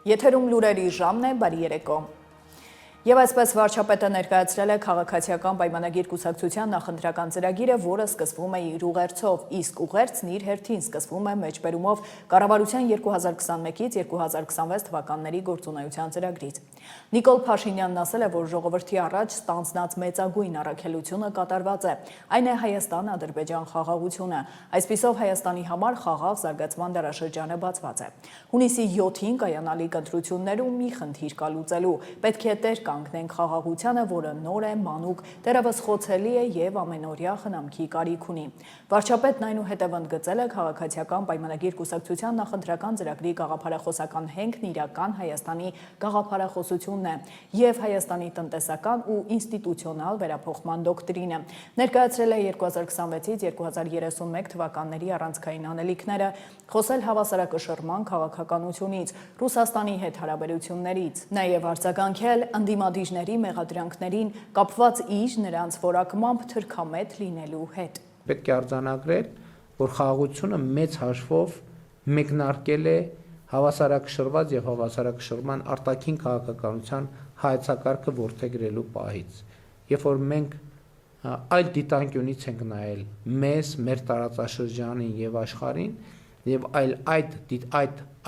Եթերում լուրերի ժամն է, բարի երեկո։ Եվ այսպես վարչապետը ներկայացրել է քաղաքացիական պայմանագիր կուսակցության նախընտրական ծրագիրը, որը սկսվում է իր ուղերձով, իսկ ուղերձն իր հերթին սկսվում է մեջբերումով կառավարության 2021-ից 2026 թվականների գործունեության ծրագրից։ Նիկոլ Փաշինյանն ասել է, որ ժողովրդի առաջ ստանձնած մեծագույն առաքելությունը կատարված է, այն է Հայաստան-Ադրբեջան խաղաղությունը, այսպիսով Հայաստանի համար խաղաղ զարգացման դարաշրջանը բացված է։ Հունիսի 7-ին կայանալիք ընտրություններում մի խնդիր կա լուծելու, պետք է տեր կանգնենք խաղաղությանը, որը նոր է, մանուկ, դեռևս խոցելի է եւ ամենօրյա խնամքի կարիք ունի։ Վարչապետն այնուհետև ընդգծել է քաղաքացիական պայմանագիր կուսակցության նախընտրական ծրագրի գաղափարախոսական հենքն իրական Հայաստանի գաղափարախոսությունն է եւ Հայաստանի տնտեսական ու ինստիտուցիոնալ վերափոխման դոկտրինը։ Ներկայացրել է 2026-ից 2031 թվականների առանցքային անելիքները, խոսել հավասարակշռման քաղաքականությունից, Ռուսաստանի հետ հարաբերություններից, նաեւ արձագանքել ընդդիմադիրների մեղադրանքներին կապված իր նրանց որակմամբ թրքամետ լինելու հետ։ Պետք է արձանագրել, որ խաղաղությունը մեծ հաշվով մեկնարկել է հավասարակշռված եւ հավասարակշռման արտաքին քաղաքականության հայեցակարգը որդեգրելու պահից։ Երբ որ մենք այլ դիտանկյունից ենք նայել մեզ, մեր տարածաշրջանին եւ աշխարհին, եւ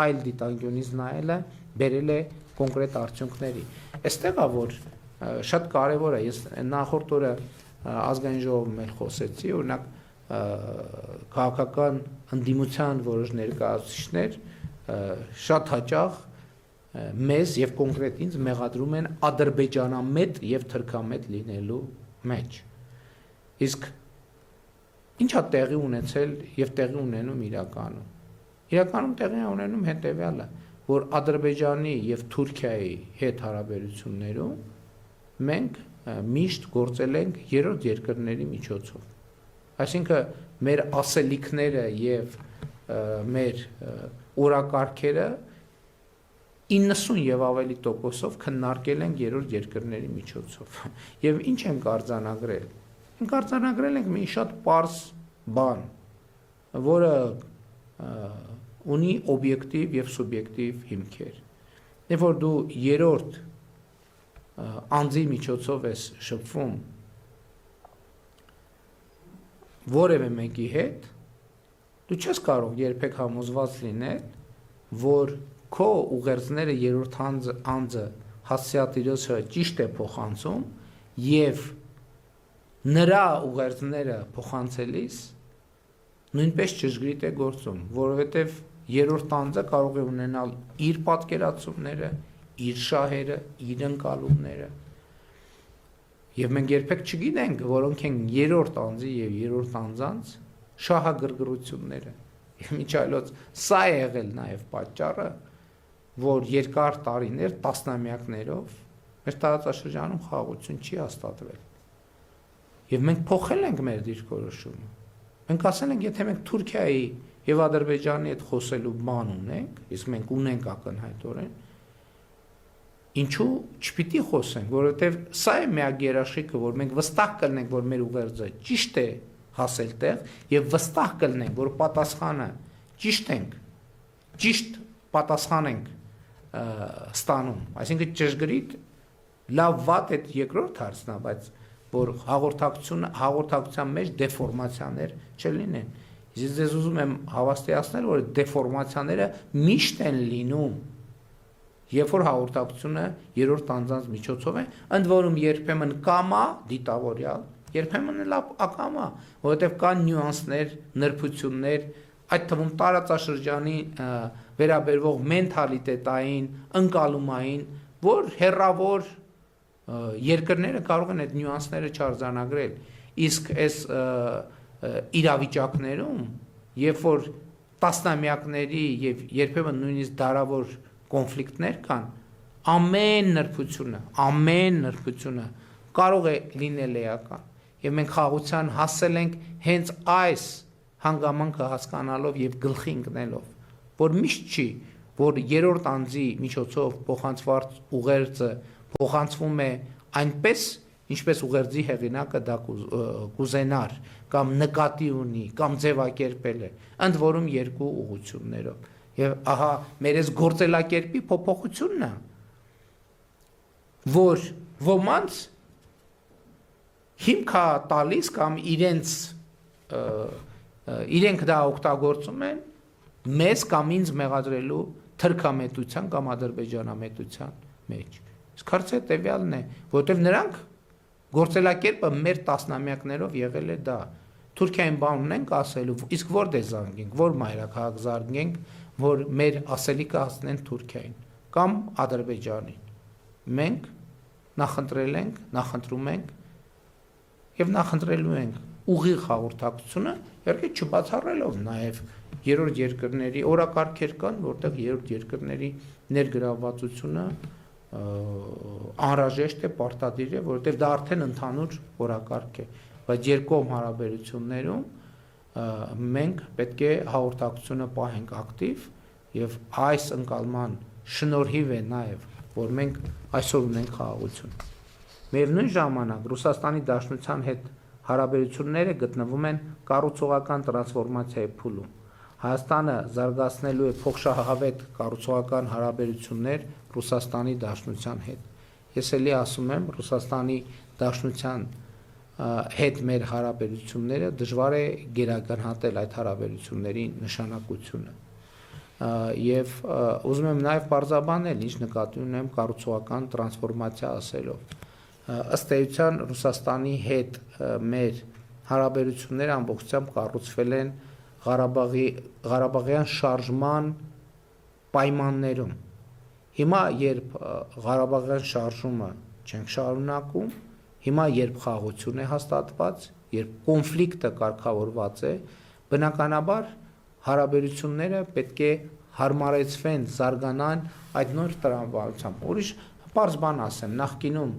այլ դիտանկյունից նայելը բերել է կոնկրետ արդյունքների։ Այստեղ է որ շատ կարևոր է, ես նախորդ օրը ազգային ժողովում էլ խոսեցի, օրինակ քաղաքական ընդդիմության որոշ ներկայացուցիչներ շատ հաճախ մեզ եւ կոնկրետ ինձ մեղադրում են ադրբեջանամետ եւ թրքամետ լինելու մեջ։ Իսկ ինչա տեղի ունեցել եւ տեղի ունենում իրականում։ Իրականում տեղի է ունենում հետեւյալը, որ Ադրբեջանի եւ Թուրքիայի հետ հարաբերություններում մենք միշտ գործել ենք երրորդ երկրների միջոցով։ Այսինքն մեր ասելիքները եւ մեր օրակարգերը 90 եւ ավելի տոկոսով քննարկել ենք երրորդ երկրների միջոցով։ Եվ ինչ ենք արձանագրել։ Մենք արձանագրել ենք մի շատ պարզ բան, որը ունի օբյեկտիվ եւ սուբյեկտիվ հիմքեր։ Երբ որ դու երրորդ անձի միջոցով ես շփվում որևէ մեկի հետ, դու չես կարող երբեք համոզված լինել, որ քո ուղերձները երրորդ անձը հասցեատիրոցը ճիշտ է փոխանցում եւ նրա ուղերձները փոխանցելիս նույնպես ճշգրիտ է գործում, որովհետեւ երրորդ անձը կարող է ունենալ իր պատկերացումները, իր շահերը, իր ընկալումները։ Եվ մենք երբեք չգիտենք, որոնք են երրորդ անձի եւ երրորդ անձանց շահագրգռությունները։ Եվ միջ այլոց սա է եղել նաեւ պատճառը, որ երկար տարիներ, տասնամյակներով մեր տարածաշրջանում խաղաղություն չի հաստատվել։ Եվ մենք փոխել ենք մեր դիրքորոշումը։ Մենք ասել ենք, եթե մենք Թուրքիայի եւ Ադրբեջանի հետ խոսելու բան ունենք, իսկ մենք ունենք ակնհայտորեն, ինչու չպիտի խոսենք, որովհետեւ սա է միակ երաշխիքը, որ մենք վստահ կլինենք, որ մեր ուղերձը ճիշտ է հասել տեղ եւ վստահ կլինենք, որ պատասխանը ճիշտ ենք, ճիշտ պատասխան ենք ստանում, այսինքն ճշգրիտ լավ վատ այդ երկրորդ հարցն է, բայց որ հաղորդակցության մեջ դեֆորմացիաներ չլինեն։ Ես ձեզ ուզում եմ հավաստիացնել, որ դեֆորմացիաները միշտ են լինում, երբ որ հաղորդակցությունը երրորդ անձանց միջոցով է, ընդ որում երբեմն կամա դիտավորյալ, երբեմն էլ ակամա, որովհետև կան նյուանսներ, նրբություններ, այդ թվում տարածաշրջանի վերաբերվող մենթալիտետային, ընկալումային, որ հեռավոր երկրները կարող են այդ նյուանսները չարձանագրել, իսկ այս իրավիճակներում, երբ որ տասնամյակների եւ երբեմն նույնիսկ դարավոր կոնֆլիկտներ կան, ամեն նրբությունը կարող է լինել էական, եւ մենք խաղաղության հասել ենք հենց այս հանգամանքը հասկանալով եւ գլխի ընկնելով, որ միշտ չի, որ երրորդ անձի միջոցով փոխանցված ուղերձը փոխանցվում է այնպես, ինչպես ուղերձի հեղինակը դա կուզենար, կամ նկատի ունի, կամ ձևակերպել է, ընդ որում երկու ուղղություններով։ Եվ ահա մեր այս գործելակերպի փոփոխությունն է, որ ոմանց հիմք է տալիս կամ իրենք դա օգտագործում են մեզ կամ ինձ մեղադրելու թրքամետության կամ ադրբեջանամետության մեջ։ Իսկ հարցը տևյալն է, որովհետև նրանք գործելակերպը մեր տասնամյակներով եղել է դա։ Թուրքիային բան ունենք ասելու, իսկ որտե զանգենք, որ մայրաքաղաք զարգենք, որ մեր ասելիքը հասնեն Թուրքիային կամ Ադրբեջանին։ Մենք նախընտրել ենք, նախընտրում ենք եւ նախընտրելու ենք ուղիղ հաղորդակցությունը, իհարկե չբացառելով նաեւ երրորդ երկրների օրակարգեր կան, որտեղ երրորդ երկրների ներգրավվածությունը անհրաժեշտ է, պարտադիր է, որովհետեւ դա արդեն ընդհանուր օրակարգ է, բայց երկկողմ հարաբերություններում մենք պետք է հաղորդակցությունը պահենք ակտիվ եւ այս ընկալման շնորհիվ է նաեւ, որ մենք այսօր ունենք խաղաղություն։ Միևնույն ժամանակ Ռուսաստանի Դաշնության հետ հարաբերությունները գտնվում են կառուցողական տրանսֆորմացիայի փուլում։ Հայաստանը զարգացնելու է փոխշահավետ կառուցողական հարաբերություններ Ռուսաստանի Դաշնության հետ։ Ես էլի ասում եմ, Ռուսաստանի Դաշնության հետ մեր հարաբերությունները դժվար է գերագնահատել այդ հարաբերությունների նշանակությունը։ Եվ ուզում եմ նաև պարզաբանել, ինչ նկատի ունեմ կառուցողական տրանսֆորմացիա ասելով։ Ըստ էության Ռուսաստանի հետ մեր հարաբերությունները ամբողջությամբ կառուցվել են Ղարաբաղյան շարժման պայմաններում։ Հիմա երբ Ղարաբաղյան շարժումը չենք շարունակում, հիմա երբ խաղաղություն է հաստատված, երբ կոնֆլիկտը կարգավորված է, բնականաբար հարաբերությունները պետք է հարմարեցվեն, զարգանան այդ նոր տրամաբանությամբ։ Ուրիշ պարզ բան ասեմ, նախկինում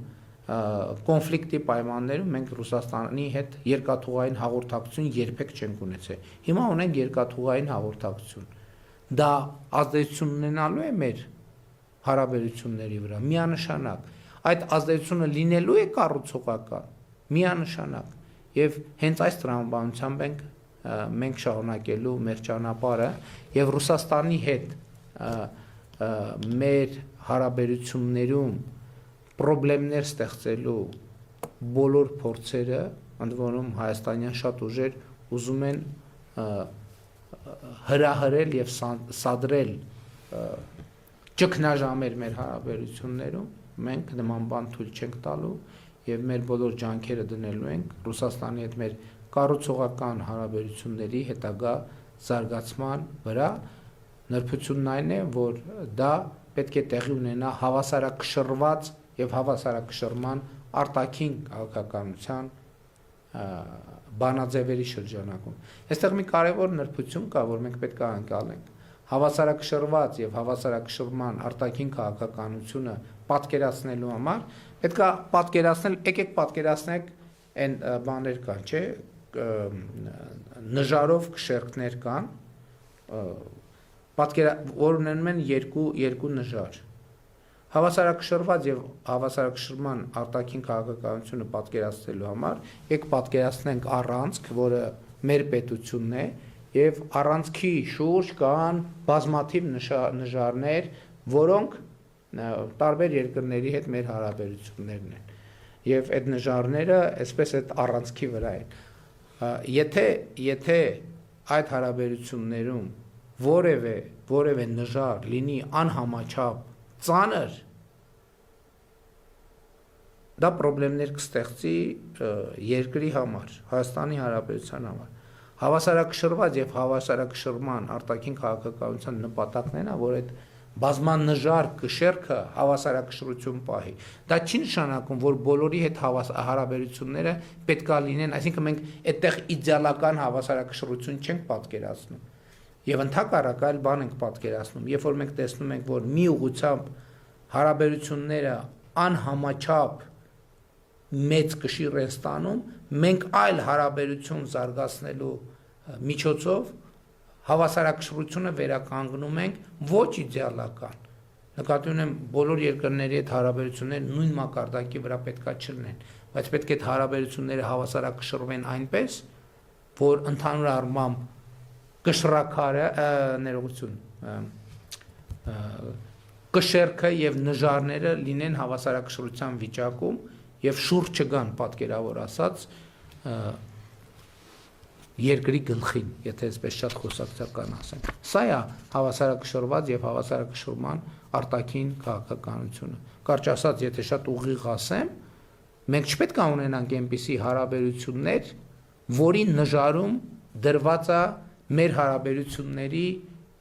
կոնֆլիկտի պայմաններում մենք Ռուսաստանի հետ երկաթուղային հաղորդակցություն երբեք չենք ունեցել։ Հիմա ունենք երկաթուղային հաղորդակցություն։ Դա ազդեցություն ունենալու է մեր հարաբերությունների վրա, միանշանակ։ Այդ ազդեցությունը լինելու է կառուցողական, միանշանակ։ Եվ հենց այս տրամաբանությամբ մենք շարունակելու մեր ճանապարհը եւ Ռուսաստանի հետ մեր հարաբերություններում պրոբլեմներ ստեղծելու բոլոր փորձերը, ընդ որում հայաստանյան շատ ուժեր ուզում են հրահրել եւ սադրել ճգնաժամեր մեր հարաբերություններում, մենք նման բան թույլ չենք տալու եւ մեր բոլոր ջանքերը դնելու ենք Ռուսաստանի հետ մեր կառուցողական հարաբերությունների հետագա զարգացման վրա։ Նրբությունն այն է, որ դա պետք է տեղի ունենա հավասարակշռված եւ հավասարակշռման արտաքին քաղաքականության բանաձևերի շրջանակում։ Այստեղ մի կարևոր նրբություն կա, որ մենք պետք է անցնենք։ Հավասարակշռված եւ հավասարակշռման արտաքին քաղաքականությունը պատկերացնելու համար պետք է պատկերացնել, եկեք պատկերացնենք այն բաներ կան, չէ, նժարով քշերքներ կան, որ ունենում են երկու նժար։ Հավասարակշռված եւ հավասարակշռման արտաքին քաղաքականությունը պատկերացնելու համար եք պատկերացնենք առանցք, որը մեր պետությունն է, եւ առանցքի շուրջ կան բազմաթիվ նժարներ, որոնք տարբեր երկրների հետ մեր հարաբերություններն են։ Եվ այդ նժարները այսպես այդ առանցքի վրա են։ Եթե այդ հարաբերություններում որևէ նժար լինի անհամաչափ ծանր, դա պրոբլեմներ կստեղծի երկրի համար, Հայաստանի Հանրապետության համար։ Հավասարակշռված եւ հավասարակշռման արտաքին քաղաքականության նպատակն է, որ այդ բազմանժար կշերքը հավասարակշռություն պահի։ Դա չի նշանակում, որ բոլորի հետ հարաբերությունները պետքա լինեն, այսինքն մենք այդտեղ իդեալական հավասարակշռություն չենք պատկերացնում։ Եվ ընդհակառակ այլ բան ենք պատկերացնում, երբ որ մենք տեսնում ենք, որ մի ուղղությամբ հարաբերությունները անհամաչափ մեծ կշիռ են ստանում, մենք այլ հարաբերություն զարգացնելու միջոցով հավասարակշռությունը վերականգնում ենք ոչ իդեալական։ Նկատի ունեմ բոլոր երկրների հետ հարաբերությունները նույն մակարդակի վրա պետքա չլինեն, բայց պետք է այդ հարաբերությունները հավասարակշռվեն այնպես, որ ընդհանուր առմամբ կշռակարը ներողություն կշերքը եւ նժարները լինեն հավասարակշռության վիճակում եւ շուրջ չգան պատկերավոր ասած երկրի գլխին, եթե այսպես շատ խոսակցական ասենք։ Սա է հավասարակշռված եւ հավասարակշռման արտաքին քաղաքականությունը։ Կարճ ասած, եթե շատ ուղիղ ասեմ, մենք չպետք է ունենանք այնպիսի հարաբերություններ, որի նժարում դրված է մեր հարաբերությունների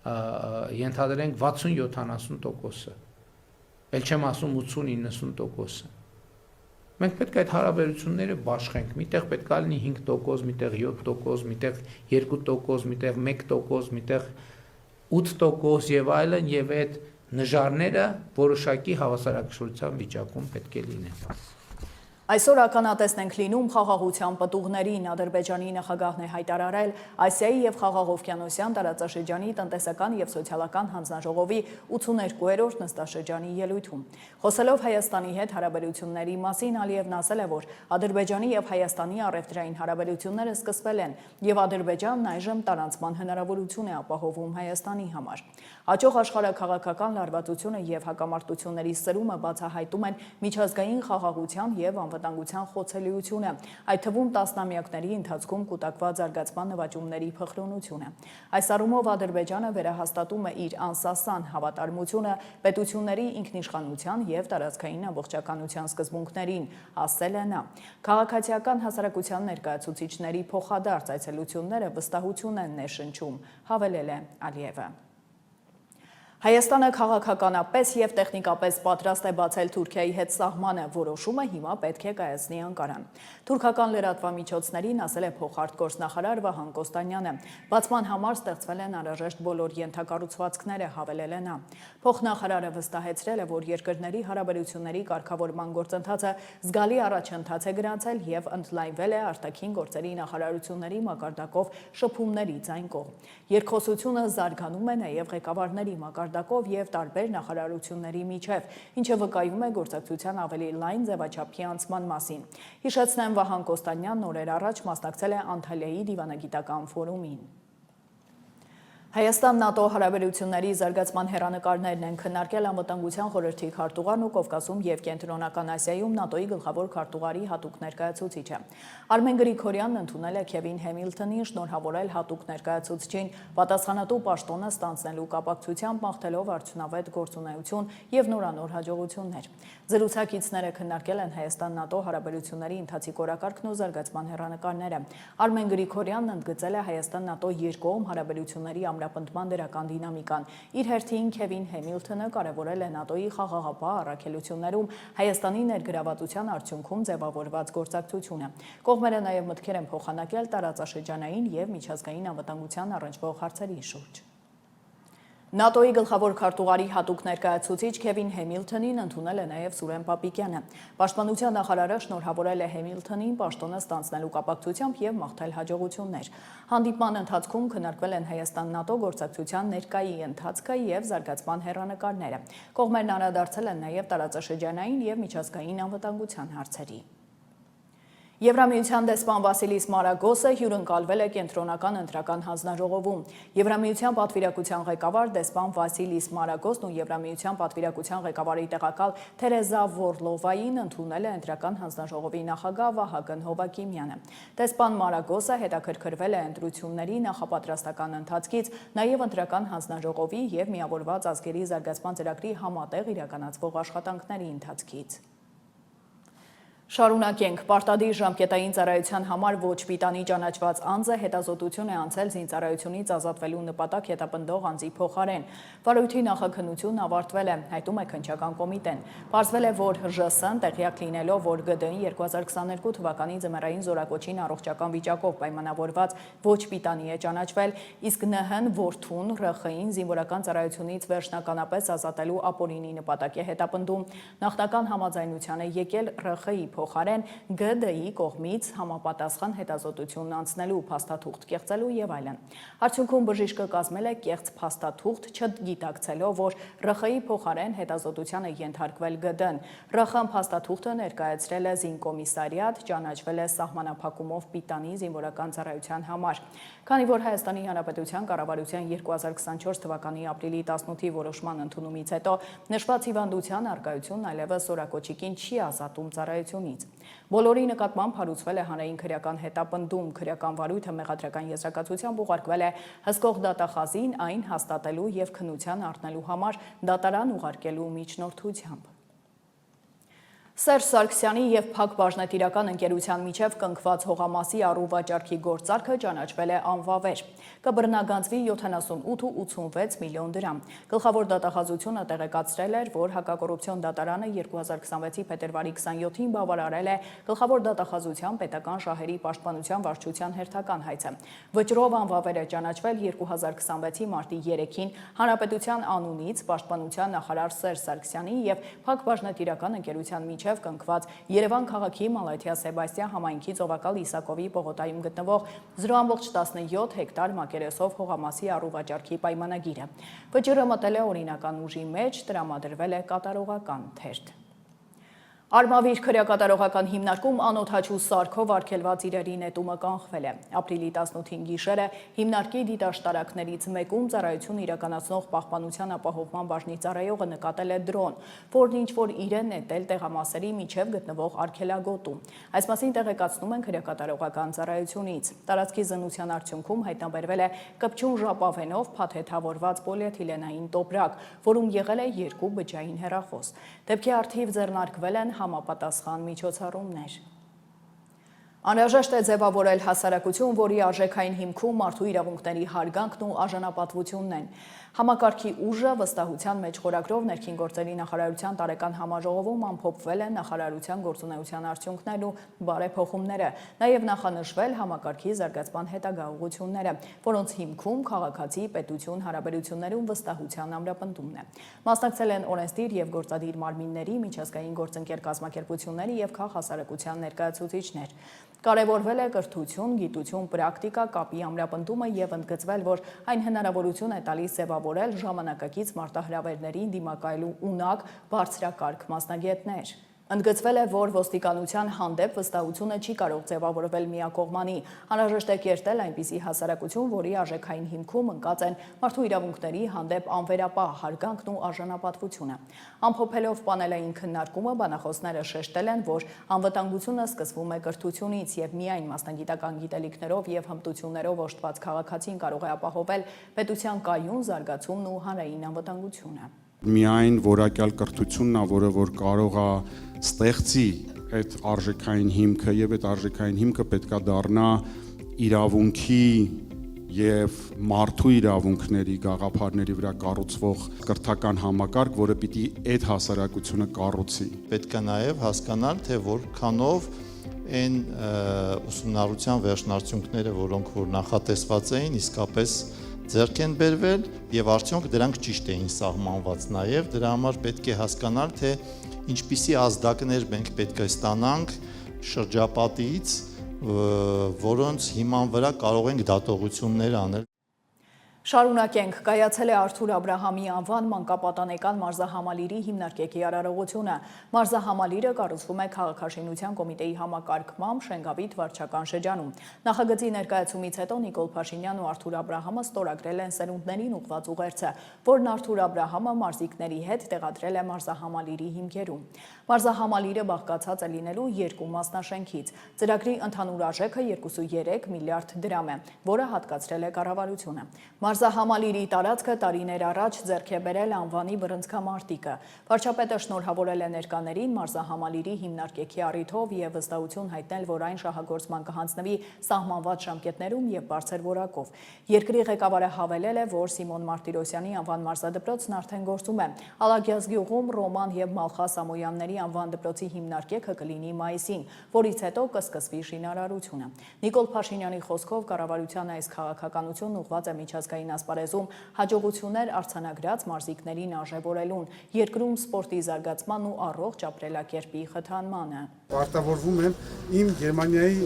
ենթադրենք 60-70%-ը։ Էլ չեմ ասում 80-90%-ը։ Մենք պետք է այդ հարաբերությունները բաշխենք, միտեղ պետք է լինի 5%, միտեղ 7%, միտեղ 2%, միտեղ 1%, միտեղ 8% եւ այլն, եւ այդ նժարները որոշակի հավասարակշռության վիճակում պետք է լինեն։ Այսօր ականատեսն ենք լինում խաղաղության պտուղներին, Ադրբեջանի նախագահն է հայտարարել Ասիայի և Խաղաղօվկիանոսյան տարածաշրջանի տնտեսական և սոցիալական հանձնաժողովի 82-րդ նստաշրջանի ելույթում։ Խոսելով Հայաստանի հետ հարաբերությունների մասին, Ալիևն ասել է, որ Ադրբեջանի և Հայաստանի առևտրային հարաբերությունները սկսվել են, և Ադրբեջանն այժմ տարանցման հնարավորություն է ապահովում Հայաստանի համար։ Աճող աշխարհաքաղաքական լարվածությունը և հակամարտությունների սրումը բացահայտում են միջազգային խաղաղության և անվտանգության խոցելիությունը, այդ թվում տասնամյակների ընթացքում կուտակված զարգացման նվաճումների փխրունությունը։ Այս առումով Ադրբեջանը վերահաստատում է իր անսասան հավատարմությունը պետությունների ինքնիշխանության և տարածքային ամբողջականության սկզբունքներին, ասել է նա։ Քաղաքացիական հասարակության ներկայացուցիչների փոխադարձ այցելությունները վստահություն են ներշնչում, հավելել է Ալիևը։ Հայաստանը քաղաքականապես և տեխնիկապես պատրաստ է բացել Թուրքիայի հետ սահմանը, որոշումը հիմա պետք է կայացնի Անկարան։ Թուրքական լրատվամիջոցներին ասել է փոխարտգործնախարար Վահան Կոստանյանը։ Բացման համար ստեղծվել են անհրաժեշտ բոլոր ենթակառուցվածքները, հավելել է նա։ Փոխնախարարը վստահեցրել է, որ երկրների հարաբերությունների կարգավորման գործընթացը զգալի առաջընթաց է գրանցել և ընդլայնվել է արտաքին գործերի նախարարությունների մակարդակով շփումների ձայն կողմ։ Երկխոսությունը զարգանում է նաև ղեկավարների մակարդակով և տարբեր նախարարությունների միջև, ինչը վկայում է գործակցության ավելի լայն ձևաչափի անցման մասին։ Հիշեցնեմ, Վահան Կոստանյանն օրեր առաջ մասնակցել է Անտալիայի դիվանագիտական ֆորումին։ Հայաստան-ՆԱՏՕ հարաբերությունների զարգացման հեռանկարներն են քննարկել Անվտանգության խորհրդի քարտուղարն ու Կովկասում և Կենտրոնական Ասիայում ՆԱՏՕ-ի գլխավոր քարտուղարի հատուկ ներկայացուցիչը։ Արմեն Գրիգորյանն ընդունել է Քևին Հեմիլթոնին, շնորհավորել հատուկ ներկայացուցչին պատասխանատու պաշտոնը ստանձնելու կապակցությամբ, մաղթելով արդյունավետ գործունեություն և նորանոր հաջողություններ։ Զրուցակիցները քննարկել են Հայաստան-ՆԱՏՕ հարաբերությունների ընթացիկ օրակարգն ու զարգացման հեռանկարները։ Արմեն Գրիգորյանն ընդգծել է Հայաստան-ՆԱՏՕ երկկողմ հարաբերությունների ամրապնդման դրական դինամիկան։ Իր հերթին Քևին Հեմիլթոնը կարևորել է ՆԱՏՕ-ի խաղաղապահ առաքելություններում Հայաստանի ներգրավվածության արդյունքում ձևավորված գործակցությունը։ Կողմերը նաև մտքեր են փոխանակել տարածաշրջանային և միջազգային անվտանգության առնչվող հարցերի շուրջ։ ՆԱՏՕ-ի գլխավոր քարտուղարի հատուկ ներկայացուցիչ Քևին Հեմիլթոնին ընդունել է նաև Սուրեն Պապիկյանը։ Պաշտպանության նախարարը շնորհավորել է Հեմիլթոնին պաշտոնը ստանձնելու կապակցությամբ և մաղթել հաջողություններ։ Հանդիպման ընթացքում քննարկվել են Հայաստան-ՆԱՏՕ գործակցության ներկայի ընթացքը և զարգացման հեռանկարները։ Կողմերն անդրադարձել են նաև տարածաշրջանային և միջազգային անվտանգության հարցերի։ Եվրամիության դեսպան Վասիլիս Մարագոսը հյուրընկալվել է Կենտրոնական ընտրական հանձնաժողովում։ Եվրամիության պատվիրակության ղեկավար դեսպան Վասիլիս Մարագոսն ու Եվրամիության պատվիրակության ղեկավարի տեղակալ Թերեզա Վորլովային ընդունել է ընտրական հանձնաժողովի նախագահ Վահագն Հովակիմյանը։ Դեսպան Մարագոսը հետաքրքրվել է ընտրությունների նախապատրաստական ընթացքից, նաև ընտրական հանձնաժողովի և Միավորված ազգերի զարգացման ծրագրի համատեղ իրականացվող աշխատանքների ընթացքից։ Շարունակենք, պարտադիր ժամկետային ծառայության համար ոչ պիտանի ճանաչված անձը հետազոտություն է անցել զինծառայությունից ազատվելու նպատակ հետապնդող անձի փոխարեն։ Վարույթի նախաքննությունն ավարտվել է, հայտում է քննչական կոմիտեն։ Պարզվել է, որ ԺՍ-ն տեղյակ լինելով, որ ԳԴ-ին 2022 թվականի ձմեռային զորակոչին առողջական վիճակով պայմանավորված ոչ պիտանի է ճանաչվել, իսկ ՆՀ-ն որդուն ՌԽ-ին զինվորական ծառայությունից վերջնականապես ազատելու ապօրինի նպատակ է հետապնդում։ Նախնական համաձայնության է եկել ՌԽ-ի փոխարեն ԳԴ-ի կողմից համապատասխան հետազոտություն անցնելու, փաստաթուղթ կեղծելու եւ այլն։ Արդյունքում բժիշկը կազմել է կեղծ փաստաթուղթ, չգիտակցելով, որ ՌԽ-ի փոխարեն հետազոտության է ենթարկվել ԳԴ-ն։ ՌԽ-ն փաստաթուղթը ներկայացրել է զինկոմիսարիատ, ճանաչվել է սահմանափակումով պիտանի զինվորական ծառայության համար։ Քանի որ Հայաստանի Հանրապետության կառավարության 2024 թվականի ապրիլի 18-ի որոշման ընդունումից հետո նշված հիվանդության առկայությունն այլևս օրակոչիկին չի ազատում ծառայությունից։ Բոլորի նկատմամբ հարուցվել է հանրային քրեական հետապնդում, քրեական վարույթը մեղադրական եզրակացությամբ ուղարկվել է հսկող դատախազին այն հաստատելու եւ քննության առնելու համար դատարան ուղարկելու միջնորդությամբ։ Սերժ Սարգսյանի եւ Փակ բաժնետիրական ընկերության միջև կնքված հողամասի առուվաճառքի գործարքը ճանաչվել է անվավեր։ Կբռնագանձվի 78,86 միլիոն դրամ։ Գլխավոր դատախազությունը տեղեկացրել էր, որ հակակոռուպցիոն դատարանը 2026-ի փետրվարի 27-ին բավարարել է Գլխավոր դատախազության պետական շահերի պաշտպանության վարչության հերթական հայցը։ Վճռով անվավեր է ճանաչվել 2026-ի մարտի 3-ին Հանրապետության անունից պաշտպանության նախարար Սերժ Սարգսյանի եւ Փակ բաժնետիրական ընկերության միջև կնքված Երևան քաղաքի Մալաթիա-Սեբաստիա համայնքի Ծովակալ Իսակովի պողոտայում գտնվող 0,17 հեկտար մակերեսով հողամասի առուվաճառքի պայմանագիրը։ Վճիռը մտել է օրինական ուժի մեջ, տրամադրվել է կատարողական թերթ։ Արմավիր քրեակատարողական հիմնարկում անօդաչու սարքով արգելված իրերի նետումը կանխվել է։ Ապրիլի 18-ին գիշերը հիմնարկի դիտաշտարակներից մեկում ծառայություն իրականացնող պահպանության ապահովման բաժնի ծառայողը նկատել է դրոն, որն ինչ-որ իր է նետել տեղամասերի միջև գտնվող արգելագոտում։ Այս մասին տեղեկացնում են քրեակատարողական ծառայությունից։ Տարածքի զննության արդյունքում հայտնաբերվել է կպչուն ժապավենով փաթեթավորված պոլիէթիլենային տոպրակ, որում եղել է 2 բջջային հեռախոս։ Դեպքի առթիվ ձեռնարկվել են համապատասխան միջոցառումներ։ Անհրաժեշտ է ձևավորել հասարակություն, որի արժեքային հիմքում մարդու իրավունքների հարգանքն ու արժանապատվությունն են։ Համակարգի ուժը վստահության մեջ խորագրով ներքին գործերի նախարարության տարեկան համաժողովում ամփոփվել են նախարարության գործունեության արդյունքներն ու բարեփոխումները, նաև նախանշվել համակարգի զարգացման հետագա ուղղությունները, որոնց հիմքում քաղաքացի պետություն հարաբերություններում վստահության ամրապնդումն է։ Մասնակցել են օրենսդիր եւ գործադիր մարմինների, միջազգային գործընկեր կազմակերպությունների եւ քաղաքասարակության ներկայացուցիչներ։ Կարևորվել է կրթություն, գիտություն, պրակտիկա, կապի ամրապնդումը եւ ընդգծվել, որ այն հնարավորություն է տալիս ձևավորել ժամանակակից մարտահրավերներին դիմակայելու ունակ բարձրակարգ մասնագետներ։ Ընդգծվել է, որ ոստիկանության հանդեպ վստահությունը չի կարող ձևավորվել միակողմանի, անհրաժեշտ է կերտել այնպիսի հասարակություն, որի արժեքային հիմքում ընկած են մարդու իրավունքների հանդեպ անվերապահ հարգանքն ու արժանապատվությունը։ Ամփոփելով պանելային քննարկումը, բանախոսները շեշտել են, որ անվտանգությունը սկսվում է կրթությունից եւ միայն մասնագիտական գիտելիքներով եւ հմտություններով օժտված քաղաքացին կարող է ապահովել պետության կայուն զարգացումն ու հանրային անվտանգությունը։ Միայն որակյալ կրթությունն է, որը որ կարող է ստեղծի այդ արժեքային հիմքը եւ այդ արժեքային հիմքը պետքա դառնա իրավունքի եւ մարդու իրավունքների գաղափարների վրա կառուցվող կրթական համակարգ, որը պիտի այդ հասարակությունը կառուցի։ Պետք է նաեւ հասկանալ, թե որքանով այն ուսումնառության վերջնարդյունքները, որոնք որ նախատեսված էին, իսկապես ձեռք են բերվել եւ արդյոք դրանք ճիշտ էին սահմանված նաեւ դրա համար պետք է հասկանալ թե ինչպիսի ազդակներ մենք պետք է ստանանք շրջապատից որոնց հիման վրա կարող ենք դատողություններ անել Շարունակենք, կայացել է Արթուր Աբրահամի անվան մանկապատանեկան մարզահամալիրի հիմնարկեկի արարողությունը։ Մարզահամալիրը կառուցվում է քաղաքաշինության կոմիտեի համակարգմամբ Շենգավիթ վարչական շրջանում։ Նախագծի ներկայացումից հետո Նիկոլ Փաշինյանն ու Արթուր Աբրահամը ստորագրել են սերունդներին ուղղված ուղերձը, որն Արթուր Աբրահամը մարզիկների հետ տեղադրել է մարզահամալիրի հիմքերում։ Մարզահամալիրը բաղկացած է լինելու 2 մասնաշենքից։ Ծրագրի ընդհանուր արժեքը 2.3 միլիարդ դրամ է, որը հատկացրել է կառավարությունը։ Մարզահամալիրի տարածքը տարիներ առաջ ձեռք է բերել անվանի բռնցքամարտիկը։ Վարչապետը շնորհավորել է ներկաներին մարզահամալիրի հիմնարկեքի առիթով եւ վստահություն հայտնել, որ այն շահագործման կհանձնվի սահմանված ժամկետներում եւ բարձր որակով։ Երկրի ղեկավարը հավելել է, որ Սիմոն Մարտիրոսյանի անվան մարզադպրոցն արդեն գործում է։ Ալագյազ գյուղում Ռոման եւ Մալխա Սամոյանների անվան դպրոցի հիմնարկեքը կլինի մայիսին, որից հետո կսկսվի շինարարությունը։ Նիկոլ Փաշինյանի խոսքով կառավարության այս քաղաքականությունն ուղղված է միջազգային միջազգային ասպարեզում հաջողություններ արձանագրած մարզիկներին արժևորելուն, երկրում սպորտի զարգացման ու առողջ ապրելակերպի խթանմանը։ Պարտավորվում եմ իմ Գերմանիայի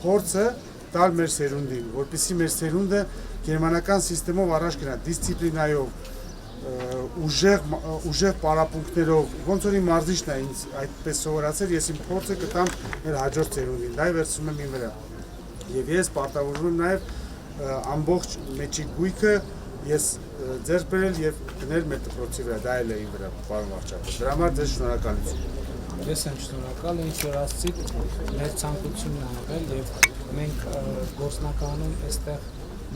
փորձը տալ մեր սերունդին, որպեսզի մեր սերունդը գերմանական համակարգով առաջ գնա, դիսցիպլինայով, ուժեղ պարապմունքներով, ոնց որ իմ մարզիչն է ինձ այդպես սովորացել, ես իմ փորձը կտամ մեր հաջորդ սերունդին, դա վերցնում եմ իմ վրա։ Եվ ես պարտավորվում եմ նաև ամբողջ մեջի գույքը ես ձեռք բերել եւ գնել մեր դպրոցի վրա, դա էլ է իմ վրա, պարոն վարչապետ։ Դրա համար ձեզ շնորհակալություն։ Ես եմ շնորհակալ, ինչ որ ասցիք, մեր ցանկությունն է եղել եւ մենք գործնականում այստեղ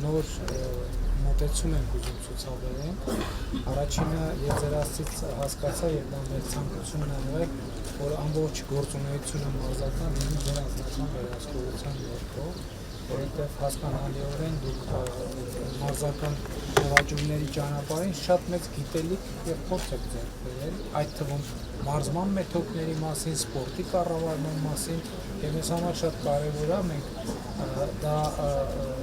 նոր մոտեցում ենք ուզում ցուցաբերենք։ Առաջինը ես ձեր ասցից հասկացա եւ դա մեր ցանկությունն է եղել, որ ամբողջ գործունեությունը մարզական լինի ձեր անձնական վերահսկողության ներքո, որովհետեւ հասկանալիորեն դուք մարզական նվաճումների ճանապարհին շատ մեծ գիտելիք եւ փորձ եք ձեռք բերել, այդ թվում մարզման մեթոդների մասին, սպորտի կառավարման մասին, եւ ես համար շատ կարեւոր է մենք դա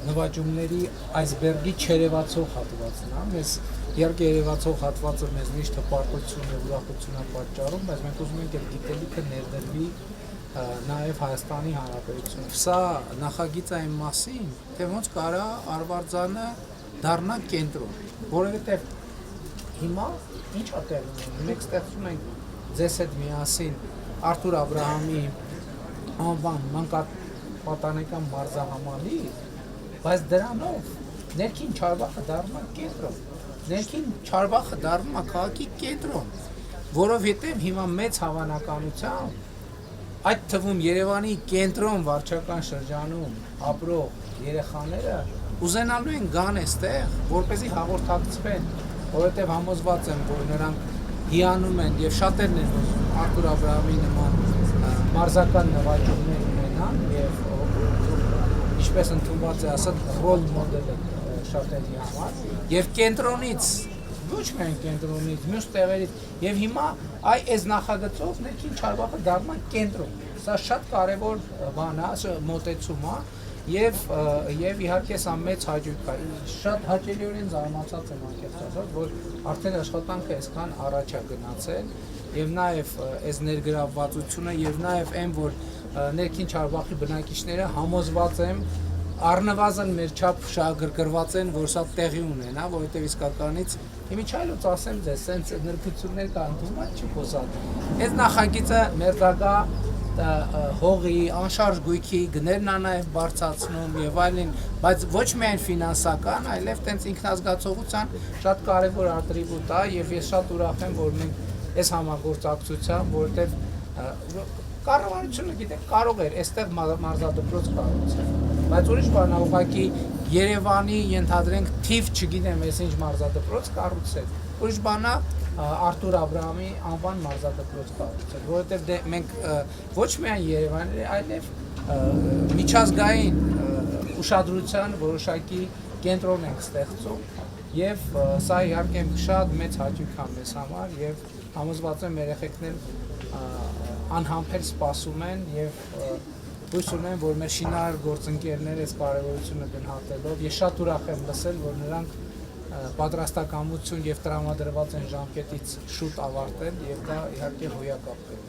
նվաճումների այսբերգի չերևացող հատվածն է, մեզ իհարկե երևացող հատվածը մեզ միշտ հպարտություն եւ ուրախություն է պատճառում, բայց մենք ուզում ենք այդ գիտելիքը ներդրվի նաև Հայաստանի Հանրապետություն։ Սա նախագիծը այն մասին, թե ոնց կարա Արվարձանը դառնա կենտրոն, որովհետև հիմա ինչ է տեղի ունենում։ Մենք ստեղծում ենք ձեզ հետ միասին Արթուր Աբրահամի անվան մանկապատանեկան մարզահամալիր, բայց դրանով ներքին Չարբախը դառնում է կենտրոն։ Ներքին Չարբախը դառնում է քաղաքի կենտրոն, որովհետև հիմա մեծ հավանականությամբ այդ թվում Երևանի կենտրոն վարչական շրջանում ապրող երեխաները ուզենալու են գան այստեղ, որպեսզի հաղորդակցվեն, որովհետև համոզված եմ, որ նրանք հիանում են եւ շատերն են ուզում Արթուր Աբրահամի նման մարզական նվաճումներ ունենան եւ ինչպես ընդունված է ասած ռոլ մոդել է շատերի համար եւ կենտրոնից ոչ միայն կենտրոնից, մյուս տեղերից եւ հիմա այս նախագծով ներքին Չարբախը դառնում է կենտրոն։ Սա շատ կարեւոր բան է, մոտեցում է եւ իհարկե սա մեծ հաճույք է։ Շատ հաճելիորեն զարմացած եմ անկեղծ ասած, որ արդեն աշխատանքը այսքան առաջ է գնացել եւ նաեւ այս ներգրավվածությունը եւ նաեւ այն որ ներքին Չարբախի բնակիչները համոզված եմ առնվազն մեր չափ շահագրգռված են, որ սա տեղի ունենա, որովհետև իսկականից իմիջայլոց ասեմ ձեզ, սենց նրբություններ կա ընդունված չի խոսալ։ Այս նախագիծը մերձակա հողի, անշարժ գույքի գներն է նաև բարձրացնում եւ այլն, բայց ոչ միայն ֆինանսական, այլև տենց ինքնազգացողության շատ կարևոր ատրիբուտ է եւ ես շատ ուրախ եմ, որ մենք այս համագործակցությամբ, որովհետեւ կառավարությունը գիտեք կարող էր այստեղ մարզադպրոց կառուցել, բայց ուրիշ բան է ուղղակի Երևանի ենթադրենք թիվ չգիտեմ ես ինչ մարզադպրոց կառուցել, ուրիշ բան է Արթուր Աբրահամի անվան մարզադպրոց կառուցել, որովհետև մենք ոչ միայն Երևանի, այլև միջազգային ուշադրության որոշակի կենտրոն ենք ստեղծում եւ սա իհարկե շատ մեծ հաճույք է մեզ համար եւ համոզված եմ երեխեքներ անհամբեր սպասում են եւ հույս ունեմ, որ մեր շինարար գործընկերները այս կարևորությունը գնահատելով ես շատ ուրախ եմ լսել, որ նրանք պատրաստակամություն եւ տրամադրված են ժամկետից շուտ ավարտել եւ դա իհարկե հոյակապ է։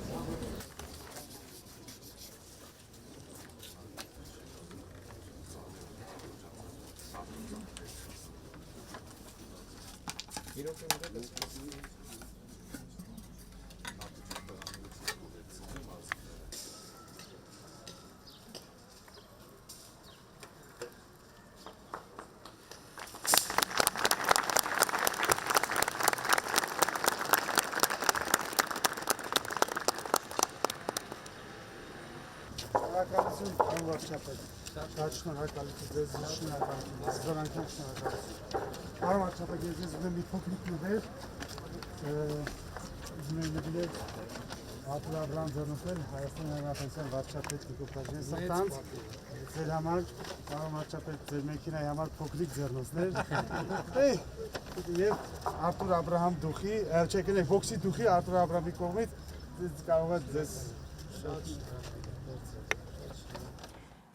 Շնորհակալություն, պարոն վարչապետ։ Շատ շնորհակալություն ձեզ, շնորհակալություն, հազար անգամ շնորհակալություն։ Պարոն վարչապետ, ես ձեզ ունեմ մի փոքրիկ նվեր, ուզում եմ նվիրել Արթուր Աբրահամ ձեռնոցներ, Հայաստանի Հանրապետության վարչապետ Նիկոլ Սատանց, ձեր համար, պարոն վարչապետ, ձեր մեքենայի համար փոքրիկ ձեռնոցներ, եւ Արթուր Աբրահամ դուխի, չեկնեք բոքսի դուխի Արթուր Աբրահամի կողմից կարող է ձեզ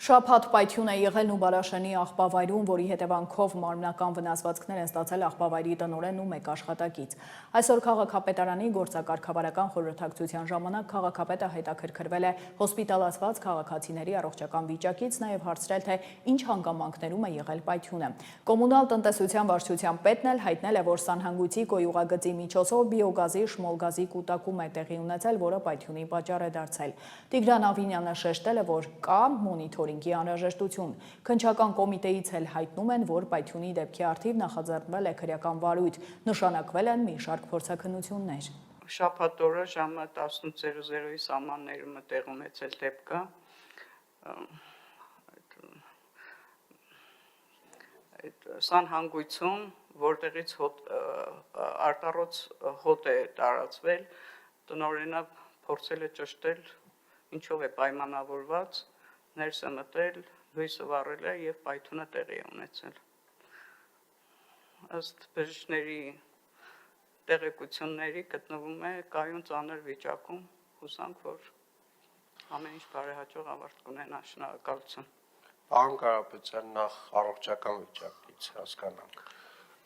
Շաբաթ պայթյուն է եղել Նուբարաշենի աղբավայրում, որի հետևանքով մարմնական վնասվածքներ են ստացել աղբավայրի տնօրենն ու մեկ աշխատակից։ Այսօր քաղաքապետարանի գործակարգավարական խորհրդակցության ժամանակ քաղաքապետը հետաքրքրվել է հոսպիտալացված քաղաքացիների առողջական վիճակից, նաև հարցրել, թե ինչ հանգամանքներում է եղել պայթյունը։ Կոմունալ տնտեսության վարչության պետն էլ հայտնել է, որ Սանհանգույցի կոյուղագծի միջոցով բիոգազի, շմոլգազի կուտակում է տեղի ունեցել, որը պայթյունի պատճառ է դարձել։ Տիգրան Ավինյանը շեշտել է, որ կա մոնիթորինգի անհրաժեշտություն։ Քննչական կոմիտեից էլ հայտնում են, որ պայթյունի դեպքի առթիվ նախաձեռնվել է քրեական վարույթ, նշանակվել են մի շարք փորձաքննություններ։ Շաբաթ օրը ժամը 18:00-ի սահմաններում է տեղ ունեցել դեպքը։ Այդ Սանհանգույցում, որտեղից արտառոց հոտ է տարածվել, տնօրենը փորձել է ճշտել, ինչով է պայմանավորված, ներս է մտել, լույսը վառել է եւ պայթյունը տեղի է ունեցել։ Ըստ բժիշկների տեղեկությունների գտնվում է կայուն ծանր վիճակում, հուսանք, որ ամեն ինչ բարեհաջող ավարտ կունենա, շնորհակալություն։ Պարոն Կարապետյան, նախ առողջական վիճակից հասկանանք։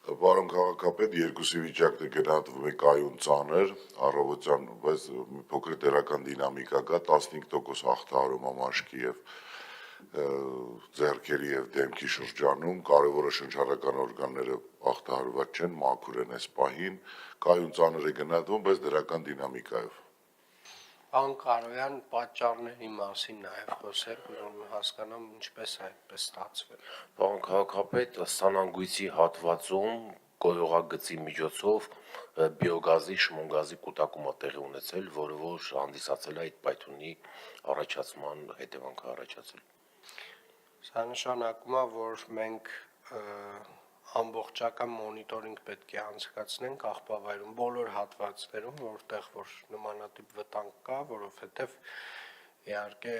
Պարոն քաղաքապետ, երկուսի վիճակն է գնահատվում է կայուն ծանր, առավոտյան, բայց մի փոքր դերական դինամիկա կա, 15% ախտահարում ամաշկի եւ ձեռքերի եւ դեմքի շրջանում, կարևորը շնչառական օրգանները ախտահարված չեն, մաքուր են այս պահին, կայուն ծանր է գնահատվում, բայց դերական դինամիկայով։ Պարոն Կարոյան, պատճառների մասին նաև խոսել, որ հասկանամ ինչպես է այդպես ստացվել։ Պարոն քաղաքապետ, Սանհանգույցի հատվածում կոյուղագծի միջոցով բիոգազի, շմոլգազի կուտակում է տեղի ունեցել, որը որ հանդիսացել է այդ պայթյունի առաջացման հետևանքը առաջացել։ Սա նշանակում է, որ մենք ամբողջական մոնիտորինգ պետք է անցկացնենք աղբավայրում բոլոր հատվածներում, որտեղ որ նմանատիպ վտանգ կա, որովհետև իհարկե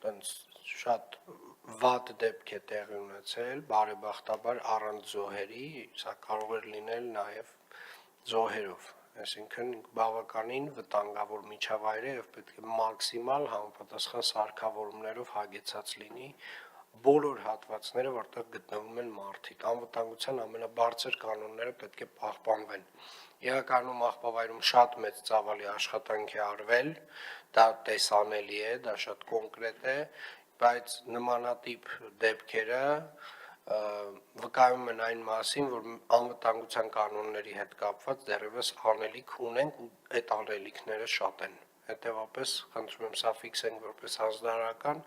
տենց շատ վատ դեպք է տեղի ունեցել, բարեբախտաբար առանց զոհերի, սա կարող է լինել նաև զոհերով, այսինքն բավականին վտանգավոր միջավայր է եւ պետք է մաքսիմալ համապատասխան սարքավորումներով հագեցած լինի բոլոր հատվածները, որտեղ գտնվում են մարդիկ, անվտանգության ամենաբարձր կանոնները պետք է պահպանվեն։ Իրականում աղբավայրում շատ մեծ ծավալի աշխատանք է արվել, դա տեսանելի է, դա շատ կոնկրետ է, բայց նմանատիպ դեպքերը վկայում են այն մասին, որ անվտանգության կանոնների հետ կապված դեռևս անելիք ունենք ու այդ անելիքները շատ են։ Հետևաբար խնդրում եմ սա ֆիքսենք որպես հանձնարարական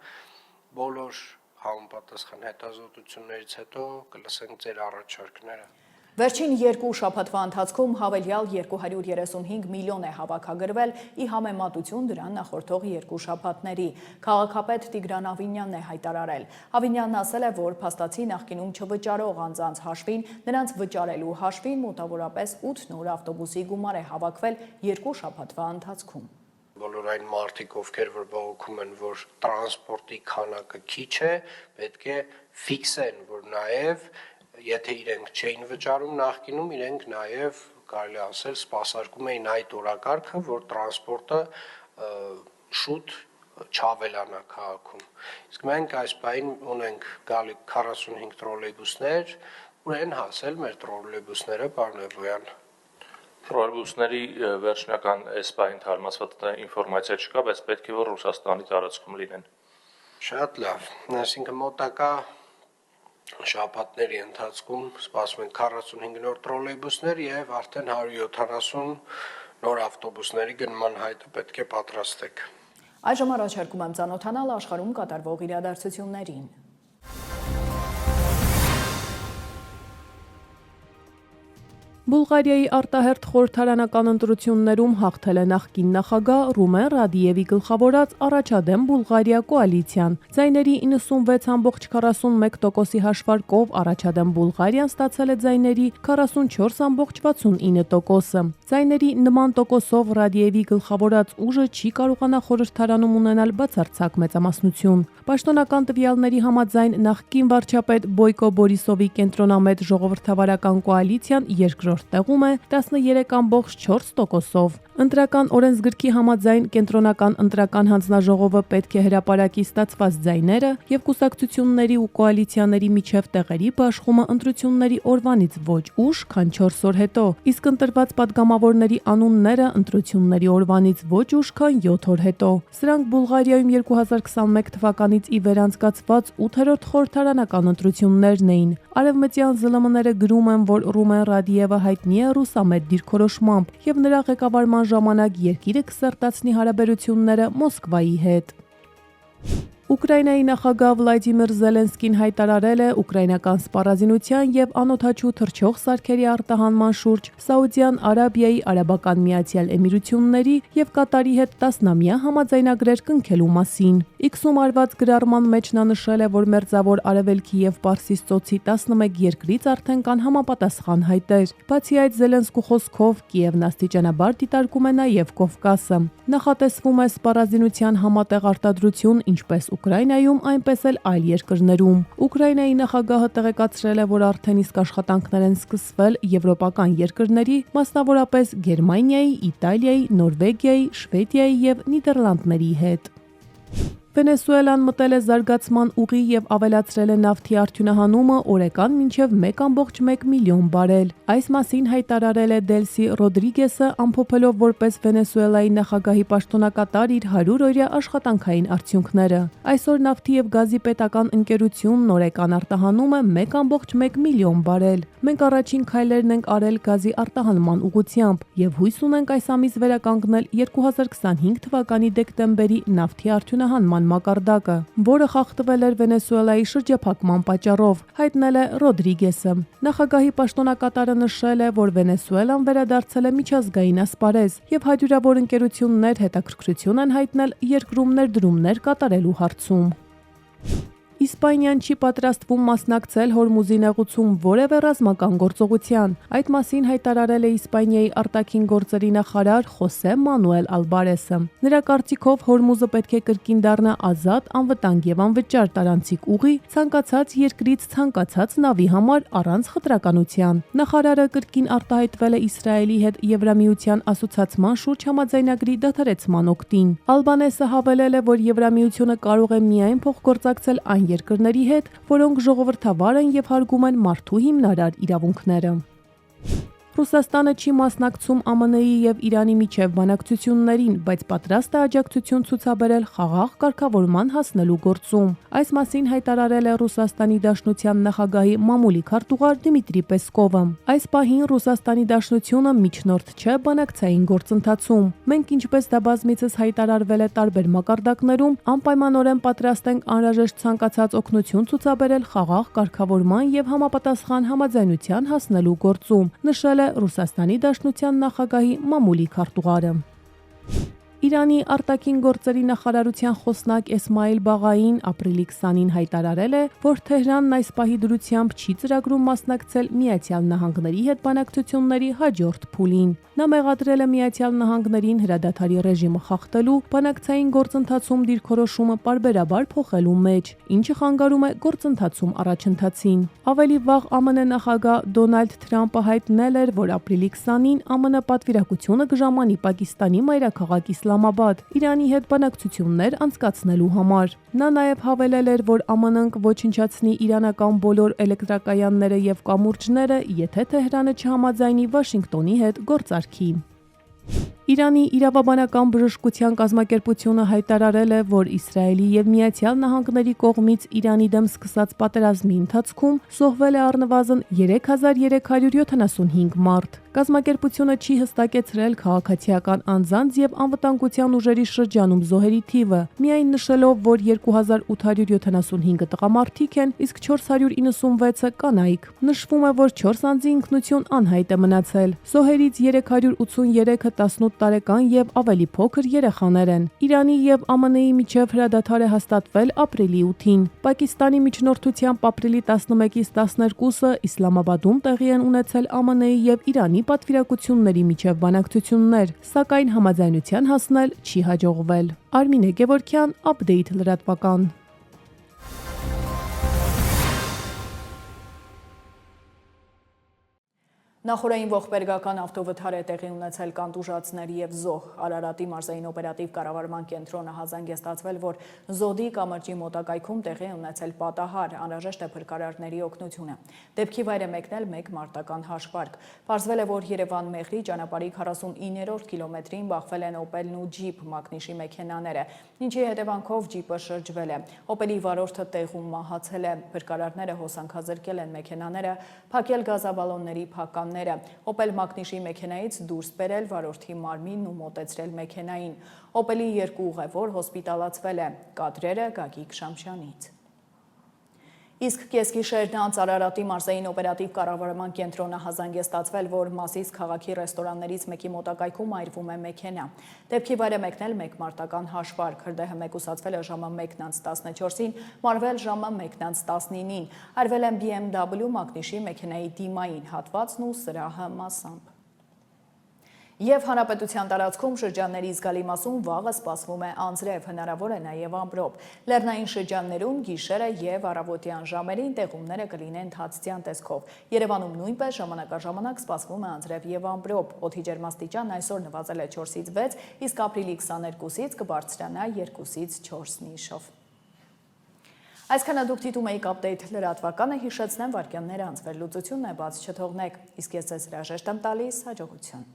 բոլոր համապատասխան հետազոտություններից հետո կլսենք ձեր առաջարկները։ Վերջին երկու շաբաթվա ընթացքում հավելյալ 235 միլիոն է հավաքագրվել ի համեմատություն դրան նախորդող երկու շաբաթների։ Քաղաքապետ Տիգրան Ավինյանն է հայտարարել։ Ավինյանն ասել է, որ փաստացի նախկինում չվճարող անձանց հաշվին, նրանց վճարելու հաշվին մոտավորապես 8 նոր ավտոբուսի գումար է հավաքվել երկու շաբաթվա ընթացքում։ Բոլոր այն մարդիկ, ովքեր որ բողոքում են, որ տրանսպորտի քանակը քիչ է, պետք է ֆիքսեն, որ նաև եթե իրենք չէին վճարում նախկինում, իրենք նաև կարելի ասել սպասարկում էին այդ օրակարգը, որ տրանսպորտը շուտ չավելանա քաղաքում։ Իսկ մենք այս պահին ունենք գալի 45 տրոլեյբուսներ, ուր են հասել մեր տրոլեյբուսները, պարոն Էվոյան։ Տրոլեյբուսների վերջնական այս պահին թարմացված ինֆորմացիա չկա, բայց պետք է որ Ռուսաստանի տարածքում լինեն։ Շատ լավ, այսինքն մոտակա շաբաթների ընթացքում սպասվում են 45 նոր տրոլեյբուսներ եւ արդեն 170 նոր ավտոբուսների գնման հայտը պետք է պատրաստեք։ Այժմ առաջարկում եմ ծանոթանալ աշխարհում կատարվող իրադարձություններին։ Բուլղարիայի արտահերթ խորհրդարանական ընտրություններում հաղթել է նախկին նախագահ Ռումեն Ռադիևի գլխավորած Առաջադեմ Բուլղարիա կոալիցիան։ Ձայների 96.41%-ի հաշվարկով Առաջադեմ Բուլղարիան ստացել է ձայների 44.69%-ը։ Ձայների նման տոկոսով Ռադիևի գլխավորած ուժը չի կարողանա խորհրդարանում ունենալ բացարձակ մեծամասնություն։ Պաշտոնական տվյալների համաձայն նախկին վարչապետ Բոյկո Բորիսովի կենտրոնամետ ժողովրդավարական կոալիցիան երկրորդ երրորդ տեղում է 13.4%-ով։ Ընտրական օրենսգրքի համաձայն կենտրոնական ընտրական հանձնաժողովը պետք է հրապարակի ստացված ձայները եւ կուսակցությունների ու կոալիցիաների միջև տեղերի բաշխումը ընտրությունների օրվանից ոչ ուշ, քան 4 օր հետո, իսկ ընտրված падգամավորների անունները ընտրությունների օրվանից ոչ ուշ, քան 7 օր հետո։ Սրանք Բուլղարիայում 2021 թվականից ի վեր անցկացված 8-րդ խորհրդարանական ընտրություններն էին։ Արևմտյան ԶԼՄ-ները գրում են, որ Ռումեն Ռադիևը հայտնի է ռուսամետ դիրքորոշմամբ եւ նրա ղեկավարման ժամանակ երկիրը կսերտացնի հարաբերությունները Մոսկվայի հետ։ Ուկրաինայի նախագահ Վլադիմիր Զելենսկին հայտարարել է ուկրաինական սպառազինության եւ անօդաչու թռչող սարքերի արտահանման շուրջ Սաուդյան Արաբիայի, Արաբական Միացյալ Էմիրությունների եւ Կատարի հետ 10-ամյա համաձայնագրեր կնքելու մասին։ X-ում արված գրառման մեջ նա նշել է, որ Մերձավոր Արևելքի եւ Պարսից ծոցի 11 երկրից արդեն կան համապատասխան հայտեր։ Բացի այդ, Զելենսկու խոսքով Կիևն աստիճանաբար դիտարկում է նաեւ Կովկասը։ Նախատեսվում է սպառազինության համատեղ արտադրություն ինչպես Ուկրաինայում, այնպես էլ այլ երկրներում։ Ուկրաինայի նախագահը տեղեկացրել է, որ արդեն իսկ աշխատանքներ են սկսվել եվրոպական երկրների, մասնավորապես Գերմանիայի, Իտալիայի, Նորվեգիայի, Շվեդիայի եւ Նիդերլանդների հետ։ Վենեսուելան մտել է զարգացման ուղի եւ ավելացրել է նավթի արդյունահանումը օրական մինչեւ 1.1 միլիոն բարել։ Այս մասին հայտարարել է Դելսի Ռոդրիգեսը, ամփոփելով որպես Վենեսուելայի նախագահի պաշտոնակատար իր 100-օրյա աշխատանքային արդյունքները։ Այսօր նավթի եւ գազի պետական ընկերությունն օրական արտահանում է 1.1 միլիոն բարել։ Մենք առաջին քայլերն ենք արել գազի արտահանման ուղղությամբ եւ հույս ունենք այս ամիս վերականգնել 2025 թվականի դեկտեմբերի նավթի արդյունահանման մակարդակը, որը խախտվել էր Վենեսուելայի շրջափակման պատճառով, հայտնել է Ռոդրիգեսը։ Նախագահի պաշտոնակատարը նշել է, որ Վենեսուելան վերադարձել է միջազգային ասպարեզ եւ հարյուրավոր ընկերություններ հետաքրքրություն են հայտնել երկրում ներդրումներ կատարելու հարցում։ Իսպանիան չի պատրաստվում մասնակցել Հորմուզի նեղուցում որևէ ռազմական գործողության։ Այդ մասին հայտարարել է Իսպանիայի արտաքին գործերի նախարար Խոսե Մանուել Ալբարեսը։ Նրա կարծիքով Հորմուզը պետք է կրկին դառնա ազատ, անվտանգ եւ անվճար տարանցիկ ուղի ցանկացած երկրից ցանկացած նավի համար առանց խտրականության։ Նախարարը կրկին արտահայտվել է Իսրայելի հետ Եվրամիության ասոցացման շուրջ համաձայնագրի դադարեցման օգտին։ Ալբանեսը հավելել է, որ Եվրամիությունը կարող է միայն փոխգործակցել այն երկրների հետ, որոնք ժողովրդավար են եւ հարգում են մարդու հիմնարար իրավունքները։ Ռուսաստանը չի մասնակցում ԱՄՆ-ի եւ Իրանի միջև բանակցություններին, բայց պատրաստ է աջակցություն ցուցաբերել խաղաղ կարգավորման հասնելու գործում։ Այս մասին հայտարարել է Ռուսաստանի Դաշնության նախագահի մամուլի քարտուղար Դմիտրի Պեսկովը։ Այս պահին Ռուսաստանի Դաշնությունը միջնորդ չէ բանակցային գործընթացում։ Մենք, ինչպես դա բազմիցս հայտարարվել է տարբեր մակարդակներում, անպայմանորեն պատրաստ ենք անհրաժեշտ ցանկացած օգնություն ցուցաբերել խաղաղ կարգավորման եւ համապատասխան համաձայնության հասնելու գործում, նշել է Ռուսաստանի Դաշնության նախագահի մամուլի քարտուղարը։ Իրանի արտաքին գործերի նախարարության խոսնակ Էսմայիլ Բաղային ապրիլի 20-ին հայտարարել է, որ Թեհրանն այս պահի դրությամբ չի ծրագրում մասնակցել Միացյալ Նահանգների հետ բանակցությունների հաջորդ փուլին։ Նա մեղադրել է Միացյալ Նահանգներին հրադադարի ռեժիմը խախտելու, բանակցային գործընթացում դիրքորոշումը պարբերաբար փոխելու մեջ, ինչը խանգարում է գործընթացում առաջընթացին։ Ավելի վաղ ԱՄՆ նախագահ Դոնալդ Թրամփը հայտնել էր, որ ապրիլի 20-ին ԱՄՆ պատվիրակությունը կժամանի Պակիստանի մայրաքաղաք Իսլամաբադ Իրանի հետ բանակցություններ անցկացնելու համար։ Նա նաև հավելել էր, որ ԱՄՆ-ն կոչնչացնի իրանական բոլոր էլեկտրակայանները եւ կամուրջները, եթե Թեհրանը չհամաձայնի Վաշինգտոնի հետ գործարքի։ Իրանի իրավաբանական բժշկության կազմակերպությունը հայտարարել է, որ Իսրայելի եւ Միացյալ Նահանգների կողմից Իրանի դեմ սկսած պատերազմի ընթացքում զոհվել է առնվազն 3375 մարդ։ Կազմակերպությունը չի հստակեցրել քաղաքացիական անձանց եւ անվտանգության ուժերի շրջանում զոհերի թիվը, միայն նշելով, որ 2875 տղամարդիկ են, իսկ 496-ը կանայք։ Նշվում է, որ 4 անձի ինքնություն անհայտ է մնացել։ Զոհերից 383-ը 18 տարեկան եւ ավելի փոքր երեխաներ են։ Իրանի եւ ԱՄՆ-ի միջև հրադադար է հաստատվել ապրիլի 8-ին։ Պակիստանի միջնորդությամբ ապրիլի 11-ից 12-ը Իսլամաբադում տեղի են ունեցել ԱՄՆ-ի եւ Իրանի պատվիրակությունների միջև բանակցություններ, սակայն համաձայնության հասնել չի հաջողվել։ Արմինե Գևորգյան, Update լրատվական։ Նախորդային ողբերգական ավտովթար է տեղի ունեցել կանտուժացներ եւ զոհ։ Արարատի մարզային օպերատիվ կառավարման կենտրոնը հազանգեստացվել, որ զոդի կամրջի մոտակայքում տեղի ունեցել պատահար, անհրաժեշտ է փրկարարների օգնությունը։ Դեպքի վայր է մեկնել մեկ մարտական հաշվարկ։ Պարզվել է, որ Երևան-Մեղրի ճանապարհի 49-րդ կիլոմետրին բախվել են Opel-ն ու Jeep մակնիշի մեքենաները, ինչի հետևանքով Jeep-ը շրջվել է։ Opel-ի վարորդը տեղում մահացել է։ Փրկարարները հոսանքազրկել են մեքենաները, փակել գազաբալոնների փականները, Opel մակնիշի մեքենայից դուրս բերել վարորդի մարմինն ու մոտեցրել մեքենային։ Opel-ի երկու ուղևոր հոսպիտալացվել է։ Կադրերը Գագիկ Շամշյանից։ Իսկ կեսգիշերն անց Արարատի մարզային օպերատիվ կառավարման կենտրոնը հազանգեստացվել, որ Մասիս քաղաքի ռեստորաններից մեկի մոտակայքում այրվում է մեքենա։ Դեպքի վայր է մեկնել մեկ մարտական հաշվարկ։ Հրդեհը մեկուսացվել է ժամը 1:14-ին, մարվել ժամը 1:19-ին։ Այրվել են BMW մակնիշի մեքենայի դիմային հատվածն ու սրահը մասամբ։ Եվ հանրապետության տարածքում շրջանների զգալի մասում վաղը սպասվում է անձրև, հնարավոր է նաև ամպրոպ։ Լեռնային շրջաններում գիշերը եւ առավոտյան ժամերին տեղումները կլինեն թացցյան տեսքով։ Երևանում նույնպես ժամանակաժամանակ սպասվում է անձրև եւ ամպրոպ։ Օդի ջերմաստիճանն այսօր նվազել է 4-ից 6, իսկ ապրիլի 22-ից կբարձրանա 2-ից 4 նիշով։ Այսքանը դուք դիտում եք Update լրատվականը, հիշեցնեմ վարքյանները անց վերլուծությունն է, բաց չթողնեք, իսկ ես ձեզ հրաժեշտ եմ տալիս, հաջողություն։